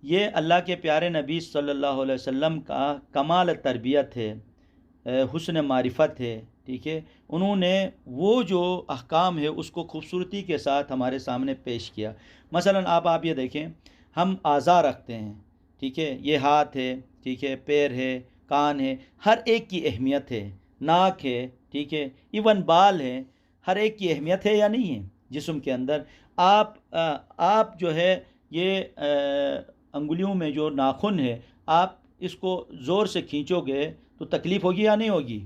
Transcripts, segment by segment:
یہ اللہ کے پیارے نبی صلی اللہ علیہ وسلم کا کمال تربیت ہے، حسن معرفت ہے، ٹھیک ہے۔ انہوں نے وہ جو احکام ہے اس کو خوبصورتی کے ساتھ ہمارے سامنے پیش کیا۔ مثلا آپ یہ دیکھیں، ہم اعضاء رکھتے ہیں، ٹھیک ہے، یہ ہاتھ ہے، ٹھیک ہے، پیر ہے، کان ہے، ہر ایک کی اہمیت ہے، ناک ہے، ٹھیک ہے، ایون بال ہے، ہر ایک کی اہمیت ہے یا نہیں ہے جسم کے اندر۔ آپ جو ہے یہ انگلیوں میں جو ناخن ہے، آپ اس کو زور سے کھینچو گے تو تکلیف ہوگی یا نہیں ہوگی؟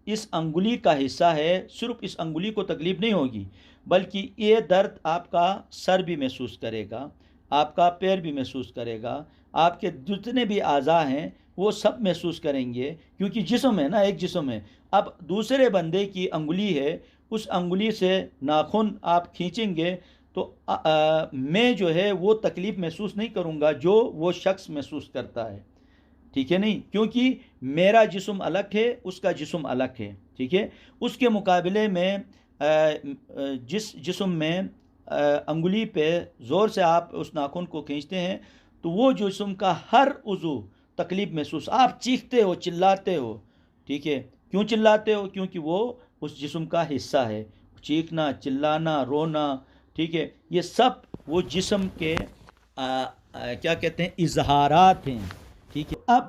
اس انگلی کا حصہ ہے، صرف اس انگلی کو تکلیف نہیں ہوگی، بلکہ یہ درد آپ کا سر بھی محسوس کرے گا، آپ کا پیر بھی محسوس کرے گا، آپ کے جتنے بھی اعضاء ہیں وہ سب محسوس کریں گے، کیونکہ جسم ہے نا، ایک جسم ہے۔ اب دوسرے بندے کی انگلی ہے، اس انگلی سے ناخن آپ کھینچیں گے تو میں جو ہے وہ تکلیف محسوس نہیں کروں گا جو وہ شخص محسوس کرتا ہے، ٹھیک ہے نہیں، کیونکہ میرا جسم الگ ہے، اس کا جسم الگ ہے، ٹھیک ہے۔ اس کے مقابلے میں جس جسم میں انگلی پہ زور سے آپ اس ناخن کو کھینچتے ہیں تو وہ جسم کا ہر عضو تکلیف محسوس، آپ چیختے ہو، چلاتے ہو، ٹھیک ہے۔ کیوں چلاتے ہو؟ کیونکہ وہ اس جسم کا حصہ ہے۔ چیخنا، چلانا، رونا، ٹھیک ہے، یہ سب وہ جسم کے کیا کہتے ہیں، اظہارات ہیں، ٹھیک ہے۔ اب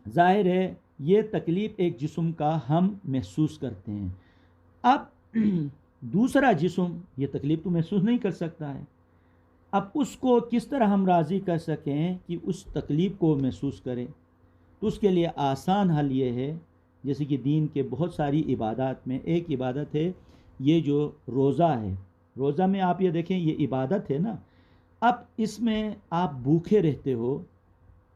ظاہر ہے یہ تکلیف ایک جسم کا ہم محسوس کرتے ہیں۔ اب دوسرا جسم یہ تکلیف تو محسوس نہیں کر سکتا ہے، اب اس کو کس طرح ہم راضی کر سکیں کہ اس تکلیف کو محسوس کرے؟ تو اس کے لیے آسان حل یہ ہے، جیسے کہ دین کے بہت ساری عبادات میں ایک عبادت ہے یہ جو روزہ ہے۔ روزہ میں آپ یہ دیکھیں، یہ عبادت ہے نا۔ اب اس میں آپ بھوکے رہتے ہو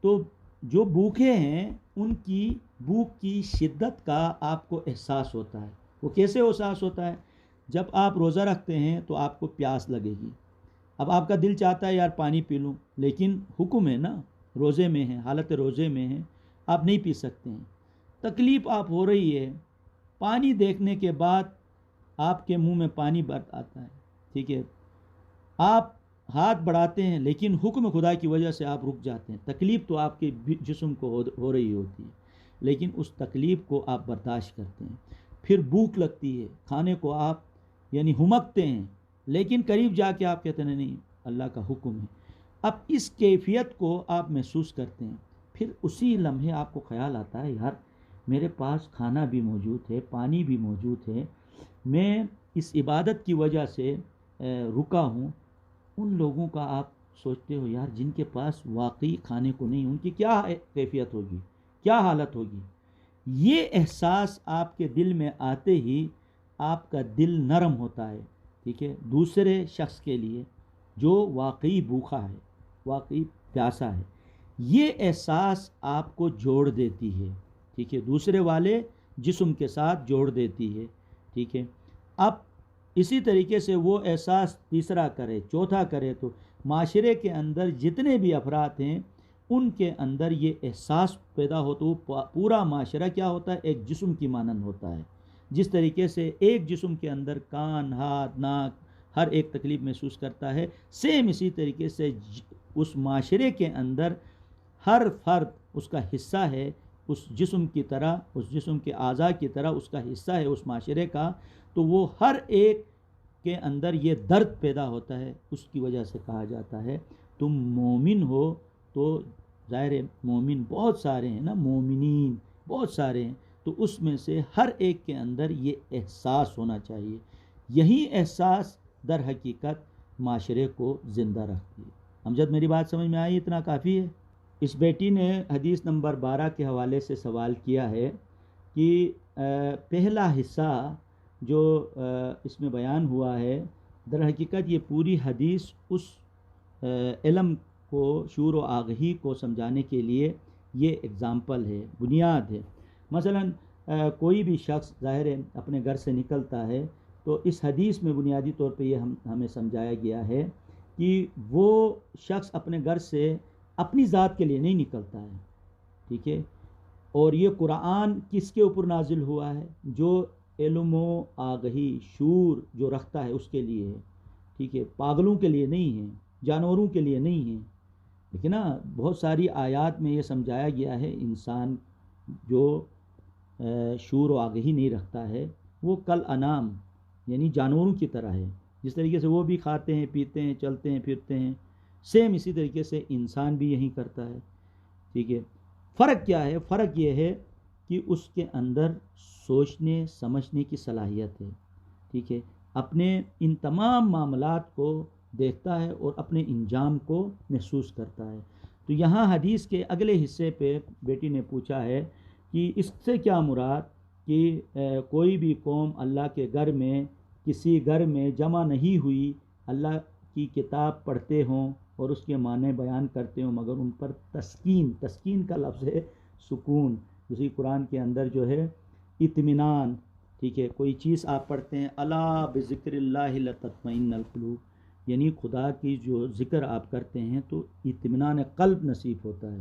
تو جو بھوکے ہیں ان کی بھوک کی شدت کا آپ کو احساس ہوتا ہے۔ وہ کیسے احساس ہوتا ہے؟ جب آپ روزہ رکھتے ہیں تو آپ کو پیاس لگے گی، اب آپ کا دل چاہتا ہے یار پانی پی لوں، لیکن حکم ہے نا، روزے میں ہیں، حالت روزے میں ہیں، آپ نہیں پی سکتے ہیں، تکلیف آپ ہو رہی ہے، پانی دیکھنے کے بعد آپ کے منہ میں پانی بھر آتا ہے، ٹھیک ہے، آپ ہاتھ بڑھاتے ہیں لیکن حکم خدا کی وجہ سے آپ رک جاتے ہیں، تکلیف تو آپ کے جسم کو ہو رہی ہوتی ہے، لیکن اس تکلیف کو آپ برداشت کرتے ہیں۔ پھر بھوک لگتی ہے، کھانے کو آپ یعنی ہمکتے ہیں، لیکن قریب جا کے آپ کہتے ہیں نہیں، اللہ کا حکم ہے۔ اب اس کیفیت کو آپ محسوس کرتے ہیں، پھر اسی لمحے آپ کو خیال آتا ہے یار میرے پاس کھانا بھی موجود ہے، پانی بھی موجود ہے، میں اس عبادت کی وجہ سے رکا ہوں۔ ان لوگوں کا آپ سوچتے ہو یار جن کے پاس واقعی کھانے کو نہیں، ان کی کیا کیفیت ہوگی، کیا حالت ہوگی؟ یہ احساس آپ کے دل میں آتے ہی آپ کا دل نرم ہوتا ہے، ٹھیک ہے، دوسرے شخص کے لیے جو واقعی بھوکا ہے، واقعی پیاسا ہے۔ یہ احساس آپ کو جوڑ دیتی ہے، ٹھیک ہے، دوسرے والے جسم کے ساتھ جوڑ دیتی ہے، ٹھیک ہے۔ اب اسی طریقے سے وہ احساس تیسرا کرے، چوتھا کرے تو معاشرے کے اندر جتنے بھی افراد ہیں ان کے اندر یہ احساس پیدا ہو تو پورا معاشرہ کیا ہوتا ہے، ایک جسم کی مانند ہوتا ہے۔ جس طریقے سے ایک جسم کے اندر کان، ہاتھ، ناک ہر ایک تکلیف محسوس کرتا ہے، سیم اسی طریقے سے اس معاشرے کے اندر ہر فرد اس کا حصہ ہے، اس جسم کی طرح، اس جسم کے اعضاء کی طرح اس کا حصہ ہے اس معاشرے کا، تو وہ ہر ایک کے اندر یہ درد پیدا ہوتا ہے۔ اس کی وجہ سے کہا جاتا ہے تم مومن ہو تو ظاہر مومن بہت سارے ہیں نا، مومنین بہت سارے ہیں، تو اس میں سے ہر ایک کے اندر یہ احساس ہونا چاہیے۔ یہی احساس در حقیقت معاشرے کو زندہ رکھتی ہے۔ امجد میری بات سمجھ میں آئی؟ اتنا کافی ہے۔ اس بیٹی نے حدیث نمبر 12 کے حوالے سے سوال کیا ہے کہ پہلا حصہ جو اس میں بیان ہوا ہے، در حقیقت یہ پوری حدیث اس علم کو، شعور و آگہی کو سمجھانے کے لیے یہ اگزامپل ہے، بنیاد ہے۔ مثلا کوئی بھی شخص ظاہر ہے اپنے گھر سے نکلتا ہے تو اس حدیث میں بنیادی طور پہ یہ ہمیں سمجھایا گیا ہے کہ وہ شخص اپنے گھر سے اپنی ذات کے لیے نہیں نکلتا ہے، ٹھیک ہے، اور یہ قرآن کس کے اوپر نازل ہوا ہے؟ جو علم و آگہی، شعور جو رکھتا ہے اس کے لیے ہے، ٹھیک ہے، پاگلوں کے لیے نہیں ہے، جانوروں کے لیے نہیں ہے، لیکن نا بہت ساری آیات میں یہ سمجھایا گیا ہے انسان جو شعور و آگہی نہیں رکھتا ہے وہ کل انام یعنی جانوروں کی طرح ہے. جس طریقے سے وہ بھی کھاتے ہیں پیتے ہیں چلتے ہیں پھرتے ہیں، سیم اسی طریقے سے انسان بھی یہی کرتا ہے. ٹھیک ہے. فرق کیا ہے؟ فرق یہ ہے کہ اس کے اندر سوچنے سمجھنے کی صلاحیت ہے. ٹھیک ہے. اپنے ان تمام معاملات کو دیکھتا ہے اور اپنے انجام کو محسوس کرتا ہے. تو یہاں حدیث کے اگلے حصے پہ بیٹی نے پوچھا ہے کہ اس سے کیا مراد کہ کوئی بھی قوم اللہ کے گھر میں کسی گھر میں جمع نہیں ہوئی، اللہ کی کتاب پڑھتے ہوں اور اس کے معنی بیان کرتے ہوں، مگر ان پر تسکین کا لفظ ہے سکون. اسی قرآن کے اندر جو ہے اطمینان. ٹھیک ہے. کوئی چیز آپ پڑھتے ہیں الا بذکر اللہ لتطمئن القلوب، یعنی خدا کی جو ذکر آپ کرتے ہیں تو اطمینان قلب نصیب ہوتا ہے.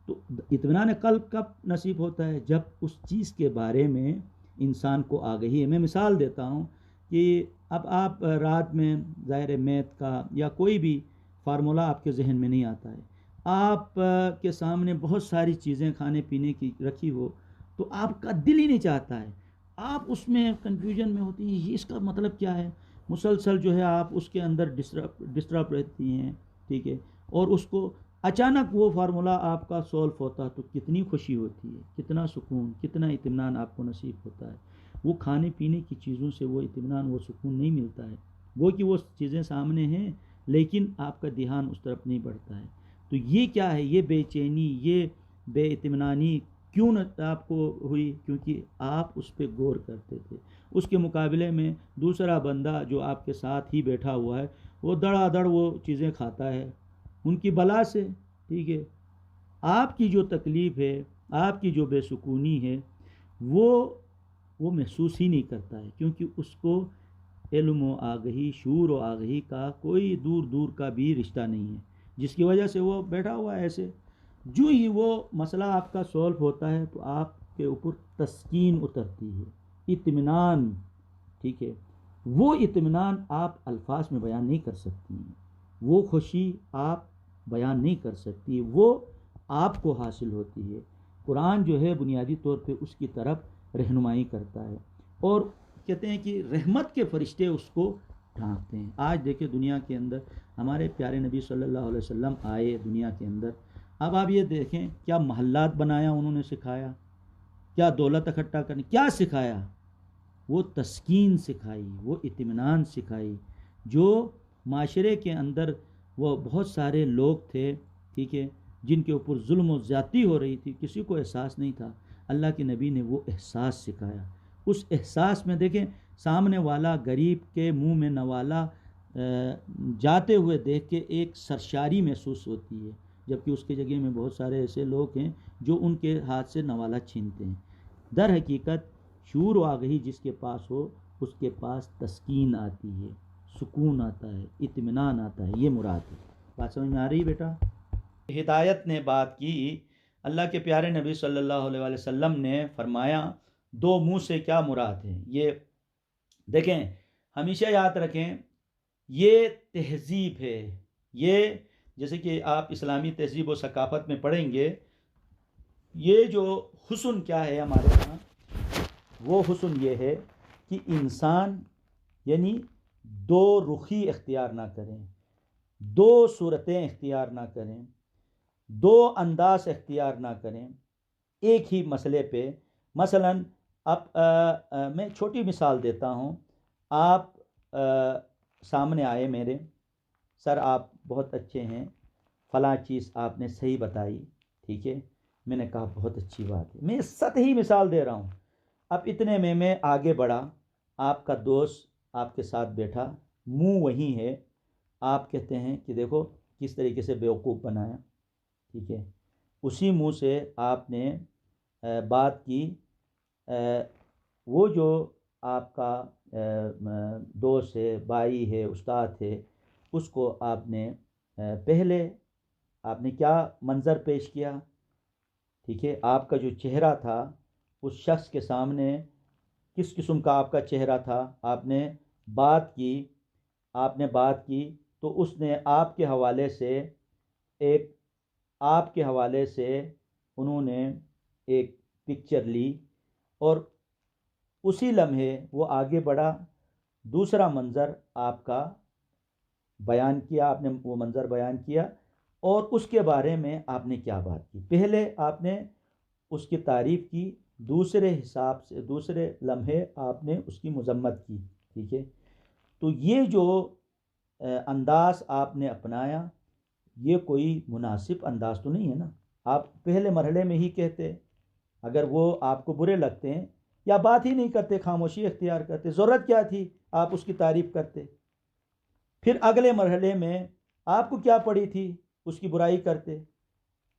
تو اطمینان قلب کب نصیب ہوتا ہے؟ جب اس چیز کے بارے میں انسان کو آگہی ہے. میں مثال دیتا ہوں کہ اب آپ رات میں ظاہر میتھ کا یا کوئی بھی فارمولہ آپ کے ذہن میں نہیں آتا ہے، آپ کے سامنے بہت ساری چیزیں کھانے پینے کی رکھی ہو تو آپ کا دل ہی نہیں چاہتا ہے، آپ اس میں کنفیوژن میں ہوتی ہیں یہ اس کا مطلب کیا ہے. مسلسل جو ہے آپ اس کے اندر ڈسٹرب رہتی ہیں. ٹھیک ہے. اور اس کو اچانک وہ فارمولہ آپ کا سولو ہوتا ہے تو کتنی خوشی ہوتی ہے، کتنا سکون، کتنا اطمینان آپ کو نصیب ہوتا ہے. وہ کھانے پینے کی چیزوں سے وہ اطمینان وہ سکون نہیں ملتا ہے. وہ کہ وہ چیزیں سامنے ہیں لیکن آپ کا دھیان اس طرف نہیں بڑھتا ہے. تو یہ کیا ہے؟ یہ بے چینی، یہ بے اطمینانی کیوں آپ کو ہوئی؟ کیونکہ آپ اس پہ غور کرتے تھے. اس کے مقابلے میں دوسرا بندہ جو آپ کے ساتھ ہی بیٹھا ہوا ہے وہ دڑا دڑ وہ چیزیں کھاتا ہے ان کی بلا سے. ٹھیک ہے. آپ کی جو تکلیف ہے، آپ کی جو بے سکونی ہے وہ محسوس ہی نہیں کرتا ہے، کیونکہ اس کو علم و آگہی، شعور و آگہی کا کوئی دور دور کا بھی رشتہ نہیں ہے، جس کی وجہ سے وہ بیٹھا ہوا ہے ایسے. جو ہی وہ مسئلہ آپ کا سولو ہوتا ہے تو آپ کے اوپر تسکین اترتی ہے، اطمینان. ٹھیک ہے. وہ اطمینان آپ الفاظ میں بیان نہیں کر سکتی ہیں، وہ خوشی آپ بیان نہیں کر سکتی، وہ آپ کو حاصل ہوتی ہے. قرآن جو ہے بنیادی طور پہ اس کی طرف رہنمائی کرتا ہے اور کہتے ہیں کہ رحمت کے فرشتے اس کو ڈھانپتے ہیں. آج دیکھیں دنیا کے اندر ہمارے پیارے نبی صلی اللہ علیہ وسلم آئے دنیا کے اندر. اب آپ یہ دیکھیں کیا محلات بنایا انہوں نے سکھایا، کیا دولت اکٹھا کرنے، کیا سکھایا؟ وہ تسکین سکھائی، وہ اطمینان سکھائی. جو معاشرے کے اندر وہ بہت سارے لوگ تھے، ٹھیک ہے، جن کے اوپر ظلم و زیادتی ہو رہی تھی، کسی کو احساس نہیں تھا، اللہ کے نبی نے وہ احساس سکھایا. اس احساس میں دیکھیں سامنے والا غریب کے منہ میں نوالا جاتے ہوئے دیکھ کے ایک سرشاری محسوس ہوتی ہے، جبکہ اس کی جگہ میں بہت سارے ایسے لوگ ہیں جو ان کے ہاتھ سے نوالا چھینتے ہیں. در حقیقت شعور و آگہی جس کے پاس ہو اس کے پاس تسکین آتی ہے، سکون آتا ہے، اطمینان آتا ہے. یہ مراد ہے. بات سمجھ میں آ رہی بیٹا؟ ہدایت نے بات کی. اللہ کے پیارے نبی صلی اللہ علیہ وسلم نے فرمایا دو منہ سے کیا مراد ہے. یہ دیکھیں ہمیشہ یاد رکھیں یہ تہذیب ہے. یہ جیسے کہ آپ اسلامی تہذیب و ثقافت میں پڑھیں گے، یہ جو حسن کیا ہے ہمارے یہاں، وہ حسن یہ ہے کہ انسان یعنی دو رخی اختیار نہ کریں، دو صورتیں اختیار نہ کریں، دو انداز اختیار نہ کریں ایک ہی مسئلے پہ. مثلا اب میں چھوٹی مثال دیتا ہوں. آپ سامنے آئے میرے، سر آپ بہت اچھے ہیں، فلاں چیز آپ نے صحیح بتائی. ٹھیک ہے. میں نے کہا بہت اچھی بات ہے. میں سطحی مثال دے رہا ہوں. اب اتنے میں آگے بڑھا، آپ کا دوست آپ کے ساتھ بیٹھا، منہ وہی ہے، آپ کہتے ہیں کہ دیکھو کس طریقے سے بیوقوف بنایا. ٹھیک ہے. اسی منہ سے آپ نے بات کی. وہ جو آپ کا دوست ہے، بھائی ہے، استاد ہے، اس کو آپ نے پہلے آپ نے کیا منظر پیش کیا. ٹھیک ہے. آپ کا جو چہرہ تھا اس شخص کے سامنے کس قسم کا آپ کا چہرہ تھا. آپ نے بات کی تو اس نے آپ کے حوالے سے ایک آپ کے حوالے سے انہوں نے ایک پکچر لی اور اسی لمحے وہ آگے بڑھا، دوسرا منظر آپ کا بیان کیا، آپ نے وہ منظر بیان کیا اور اس کے بارے میں آپ نے کیا بات کی۔ پہلے آپ نے اس کی تعریف کی، دوسرے حساب سے دوسرے لمحے آپ نے اس کی مذمت کی، ٹھیک ہے۔ تو یہ جو انداز آپ نے اپنایا یہ کوئی مناسب انداز تو نہیں ہے نا۔ آپ پہلے مرحلے میں ہی کہتے، اگر وہ آپ کو برے لگتے ہیں یا بات ہی نہیں کرتے، خاموشی اختیار کرتے، ضرورت کیا تھی آپ اس کی تعریف کرتے۔ پھر اگلے مرحلے میں آپ کو کیا پڑی تھی اس کی برائی کرتے،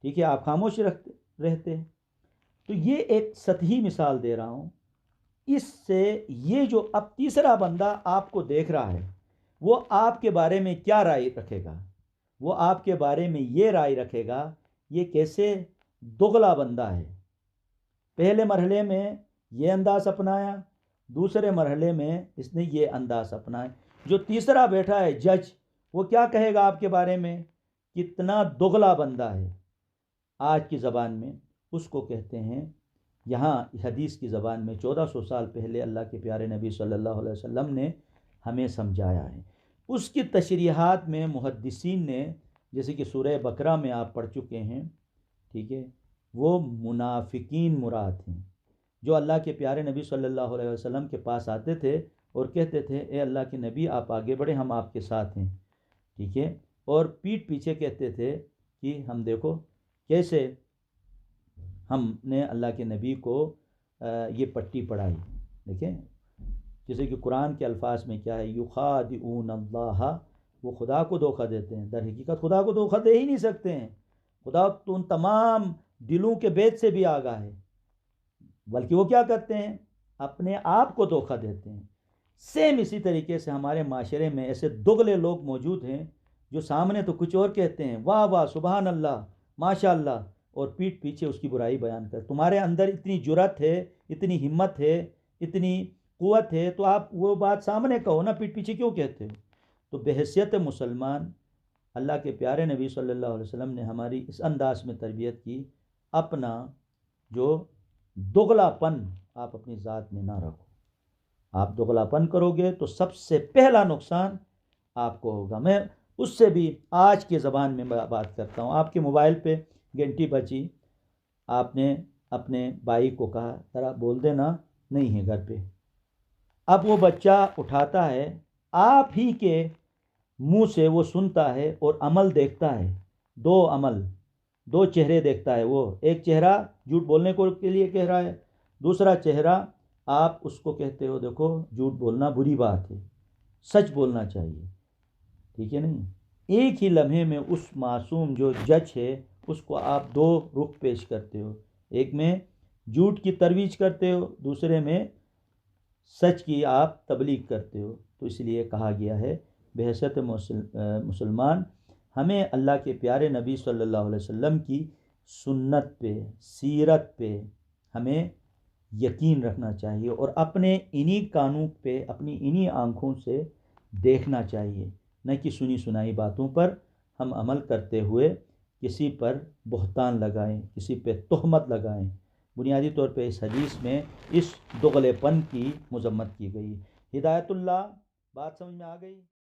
ٹھیک ہے، آپ خاموش رہتے۔ تو یہ ایک سطحی مثال دے رہا ہوں، اس سے یہ جو اب تیسرا بندہ آپ کو دیکھ رہا ہے وہ آپ کے بارے میں کیا رائے رکھے گا؟ وہ آپ کے بارے میں یہ رائے رکھے گا یہ کیسے دگلا بندہ ہے۔ پہلے مرحلے میں یہ انداز اپنایا، دوسرے مرحلے میں اس نے یہ انداز اپنایا۔ جو تیسرا بیٹھا ہے جج، وہ کیا کہے گا آپ کے بارے میں؟ کتنا دگلا بندہ ہے۔ آج کی زبان میں اس کو کہتے ہیں، یہاں حدیث کی زبان میں 1400 سال پہلے اللہ کے پیارے نبی صلی اللہ علیہ وسلم نے ہمیں سمجھایا ہے۔ اس کی تشریحات میں محدثین نے، جیسے کہ سورہ بقرہ میں آپ پڑھ چکے ہیں، ٹھیک ہے، وہ منافقین مراد ہیں جو اللہ کے پیارے نبی صلی اللہ علیہ وسلم کے پاس آتے تھے اور کہتے تھے اے اللہ کے نبی آپ آگے بڑھیں، ہم آپ کے ساتھ ہیں، ٹھیک ہے، اور پیٹھ پیچھے کہتے تھے کہ ہم دیکھو کیسے ہم نے اللہ کے نبی کو یہ پٹی پڑھائی۔ دیکھیں جیسے کہ قرآن کے الفاظ میں کیا ہے، یخادعون اللہ، وہ خدا کو دھوکہ دیتے ہیں، در حقیقت خدا کو دھوکہ دے ہی نہیں سکتے ہیں، خدا تو ان تمام دلوں کے بید سے بھی آگاہ ہے، بلکہ وہ کیا کرتے ہیں، اپنے آپ کو دھوکہ دیتے ہیں۔ سیم اسی طریقے سے ہمارے معاشرے میں ایسے دگلے لوگ موجود ہیں جو سامنے تو کچھ اور کہتے ہیں، واہ واہ سبحان اللہ ماشاء اللہ، اور پیٹھ پیچھے اس کی برائی بیان کر۔ تمہارے اندر اتنی جرأت ہے، اتنی ہمت ہے، اتنی قوت ہے، تو آپ وہ بات سامنے کہو نا، پیٹھ پیچھے کیوں کہتے ہو؟ تو بحیثیت مسلمان اللہ کے پیارے نبی صلی اللہ علیہ وسلم نے ہماری اس انداز میں تربیت کی، اپنا جو دگلا پن آپ اپنی ذات میں نہ رکھو۔ آپ دگلا پن کرو گے تو سب سے پہلا نقصان آپ کو ہوگا۔ میں اس سے بھی آج کے زبان میں بات کرتا ہوں۔ آپ کے موبائل پہ گھنٹی بجی، آپ نے اپنے بھائی کو کہا ذرا بول دینا، نہیں ہے گھر پہ، اب وہ بچہ اٹھاتا ہے، آپ ہی کے منہ سے وہ سنتا ہے اور عمل دیکھتا ہے، دو چہرے دیکھتا ہے وہ، ایک چہرہ جھوٹ بولنے کے لیے کہہ رہا ہے، دوسرا چہرہ آپ اس کو کہتے ہو دیکھو جھوٹ بولنا بری بات ہے، سچ بولنا چاہیے، ٹھیک ہے نہیں؟ ایک ہی لمحے میں اس معصوم جو جج ہے اس کو آپ دو رخ پیش کرتے ہو، ایک میں جھوٹ کی ترویج کرتے ہو، دوسرے میں سچ کی آپ تبلیغ کرتے ہو۔ تو اس لیے کہا گیا ہے بحیثیت مسلمان ہمیں اللہ کے پیارے نبی صلی اللہ علیہ وسلم کی سنت پہ، سیرت پہ ہمیں یقین رکھنا چاہیے اور اپنے انہی کانوں پہ، اپنی انہی آنکھوں سے دیکھنا چاہیے، نہ کہ سنی سنائی باتوں پر ہم عمل کرتے ہوئے کسی پر بہتان لگائیں، کسی پہ تہمت لگائیں۔ بنیادی طور پہ اس حدیث میں اس دگلے پن کی مذمت کی گئی۔ ہدایت اللہ، بات سمجھ میں آ گئی؟